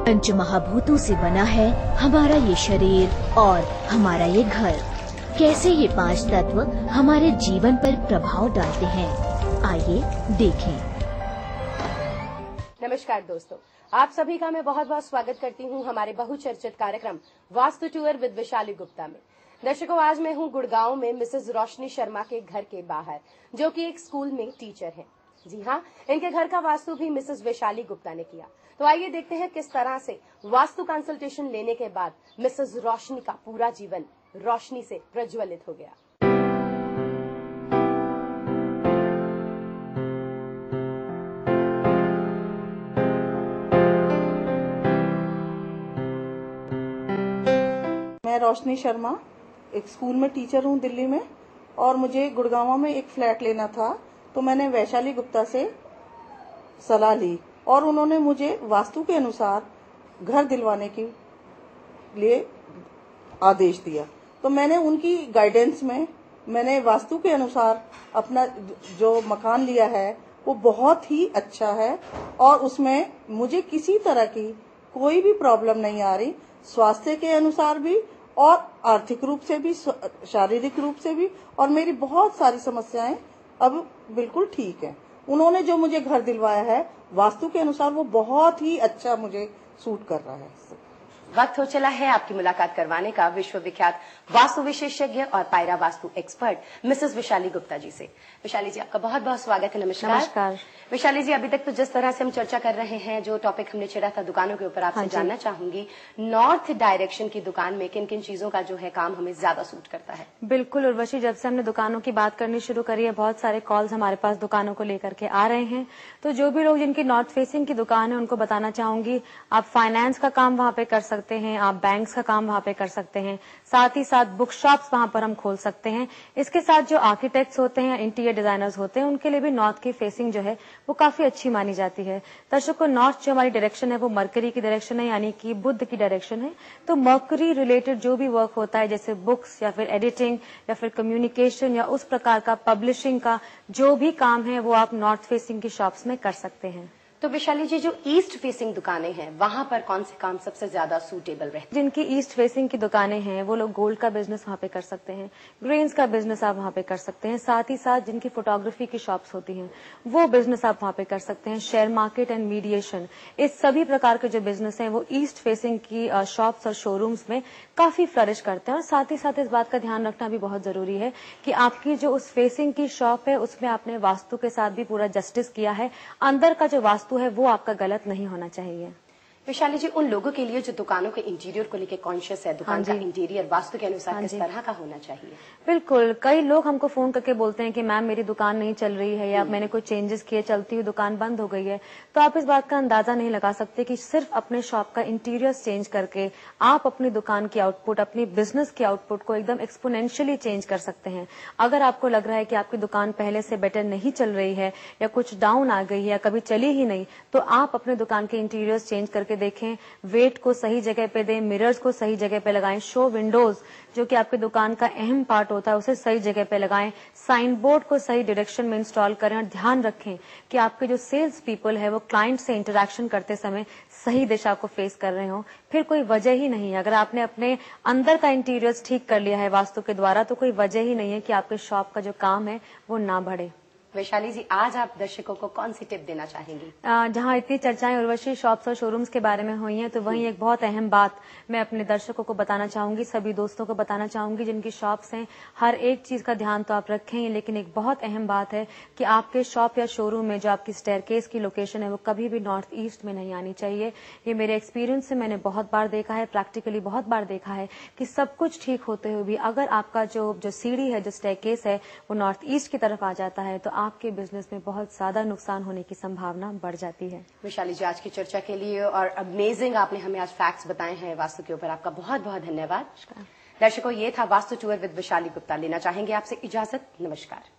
पंच महाभूतों से बना है हमारा ये शरीर और हमारा ये घर। कैसे ये पांच तत्व हमारे जीवन पर प्रभाव डालते हैं, आइए देखें। नमस्कार दोस्तों, आप सभी का मैं बहुत बहुत स्वागत करती हूँ हमारे बहुचर्चित कार्यक्रम वास्तु टूर विद वैशाली गुप्ता में। दर्शकों, आज मैं हूँ गुड़गांव में मिसेज रोशनी शर्मा के घर के बाहर, जो कि एक स्कूल में टीचर हैं। जी हाँ, इनके घर का वास्तु भी मिसेज वैशाली गुप्ता ने किया। तो आइए देखते हैं किस तरह से वास्तु कंसल्टेशन लेने के बाद मिसेज रोशनी का पूरा जीवन रोशनी से प्रज्वलित हो गया। मैं रोशनी शर्मा एक स्कूल में टीचर हूँ दिल्ली में, और मुझे गुड़गांव में एक फ्लैट लेना था। तो मैंने वैशाली गुप्ता से सलाह ली और उन्होंने मुझे वास्तु के अनुसार घर दिलवाने के लिए आदेश दिया। तो मैंने उनकी गाइडेंस में मैंने वास्तु के अनुसार अपना जो मकान लिया है वो बहुत ही अच्छा है, और उसमें मुझे किसी तरह की कोई भी प्रॉब्लम नहीं आ रही, स्वास्थ्य के अनुसार भी और आर्थिक रूप से भी, शारीरिक रूप से भी, और मेरी बहुत सारी समस्याएं अब बिल्कुल ठीक है। उन्होंने जो मुझे घर दिलवाया है वास्तु के अनुसार वो बहुत ही अच्छा मुझे सूट कर रहा है। वक्त हो चला है आपकी मुलाकात करवाने का विश्व विख्यात वास्तु विशेषज्ञ और पायरा वास्तु एक्सपर्ट मिसेस वैशाली गुप्ता जी से। वैशाली जी, आपका बहुत बहुत स्वागत है। नमस्कार। नमस्कार वैशाली जी, अभी तक तो जिस तरह से हम चर्चा कर रहे हैं, जो टॉपिक हमने छेड़ा था दुकानों के ऊपर, आपसे जानना चाहूंगी नॉर्थ डायरेक्शन की दुकान में किन किन चीजों का जो है काम हमें ज्यादा सूट करता है। बिल्कुल उर्वशी, जब से हमने दुकानों की बात करनी शुरू करी है, बहुत सारे कॉल्स हमारे पास दुकानों को लेकर के आ रहे हैं। तो जो भी लोग जिनकी नॉर्थ फेसिंग की दुकान है उनको बताना चाहूंगी, आप फाइनेंस का काम वहाँ पे कर सकते हैं, आप बैंक्स का काम वहाँ पे कर सकते हैं, साथ ही साथ बुक शॉप्स वहाँ पर हम खोल सकते हैं। इसके साथ जो आर्किटेक्ट्स होते हैं, इंटीरियर डिजाइनर्स होते हैं, उनके लिए भी नॉर्थ की फेसिंग जो है वो काफी अच्छी मानी जाती है। दर्शकों, नॉर्थ जो हमारी डायरेक्शन है वो मरकरी की डायरेक्शन है, यानी कि बुध की डायरेक्शन है। तो मरकरी रिलेटेड जो भी वर्क होता है, जैसे बुक्स या फिर एडिटिंग या फिर कम्युनिकेशन या उस प्रकार का पब्लिशिंग का जो भी काम है वो आप नॉर्थ फेसिंग की शॉप्स में कर सकते हैं। तो वैशाली जी, जो ईस्ट फेसिंग दुकानें हैं वहां पर कौन से काम सबसे ज्यादा सूटेबल रहते हैं? जिनकी ईस्ट फेसिंग की दुकानें हैं वो लोग गोल्ड का बिजनेस वहाँ पे कर सकते हैं, ग्रेन्स का बिजनेस आप वहाँ पे कर सकते हैं, साथ ही साथ जिनकी फोटोग्राफी की शॉप्स होती हैं वो बिजनेस आप वहाँ पे कर सकते हैं। शेयर मार्केट एंड मीडिएशन, इस सभी प्रकार के जो बिजनेस हैं वो ईस्ट फेसिंग की शॉप्स और शोरूम्स में काफी फ्लरिश करते हैं। और साथ ही साथ इस बात का ध्यान रखना भी बहुत जरूरी है कि आपकी जो उस फेसिंग की शॉप है उसमें आपने वास्तु के साथ भी पूरा जस्टिस किया है, अंदर का जो वास्तु है वो आपका गलत नहीं होना चाहिए। वैशाली जी, उन लोगों के लिए जो दुकानों के इंटीरियर को लेकर कॉन्शियस है, दुकान का इंटीरियर वास्तु के अनुसार किस तरह का होना चाहिए? बिल्कुल, कई लोग हमको फोन करके बोलते हैं कि मैम मेरी दुकान नहीं चल रही है, या मैंने कोई चेंजेस किए, चलती हुई दुकान बंद हो गई है। तो आप इस बात का अंदाजा नहीं लगा सकते कि सिर्फ अपने शॉप का इंटीरियर चेंज करके आप अपनी दुकान की आउटपुट, अपनी बिजनेस की आउटपुट को एकदम एक्सपोनेंशियली चेंज कर सकते हैं। अगर आपको लग रहा है कि आपकी दुकान पहले से बेटर नहीं चल रही है या कुछ डाउन आ गई है या कभी चली ही नहीं, तो आप अपने दुकान के इंटीरियर चेंज करके देखें, वेट को सही जगह पे दें, मिरर्स को सही जगह पे लगाएं, शो विंडोज जो कि आपकी दुकान का अहम पार्ट होता है उसे सही जगह पे लगाएं, साइन बोर्ड को सही डायरेक्शन में इंस्टॉल करें, और ध्यान रखें कि आपके जो सेल्स पीपल है वो क्लाइंट से इंटरेक्शन करते समय सही दिशा को फेस कर रहे हो। फिर कोई वजह ही नहीं है, अगर आपने अपने अंदर का इंटीरियर ठीक कर लिया है वास्तु के द्वारा, तो कोई वजह ही नहीं है कि आपके शॉप का जो काम है वो ना बढ़े। वैशाली जी, आज आप दर्शकों को कौन सी टिप देना चाहेंगी? जहां इतनी चर्चाएं उर्वशी शॉप्स और शोरूम्स के बारे में हुई हैं, तो वहीं एक बहुत अहम बात मैं अपने दर्शकों को बताना चाहूंगी, सभी दोस्तों को बताना चाहूंगी जिनकी शॉप्स हैं। हर एक चीज का ध्यान तो आप रखें, लेकिन एक बहुत अहम बात है कि आपके शॉप या शोरूम में जो आपकी स्टेयरकेस की लोकेशन है वो कभी भी नॉर्थ ईस्ट में नहीं आनी चाहिए। ये मेरे एक्सपीरियंस से मैंने बहुत बार देखा है, प्रैक्टिकली बहुत बार देखा है कि सब कुछ ठीक होते हुए भी अगर आपका जो सीढ़ी है, जो स्टेयरकेस है, वो नॉर्थ ईस्ट की तरफ आ जाता है तो आपके बिजनेस में बहुत ज्यादा नुकसान होने की संभावना बढ़ जाती है। वैशाली जी, आज की चर्चा के लिए और अमेजिंग आपने हमें आज फैक्ट्स बताए हैं वास्तु के ऊपर, आपका बहुत बहुत धन्यवाद। दर्शकों, ये था वास्तु टूर विद वैशाली गुप्ता। लेना चाहेंगे आपसे इजाजत। नमस्कार।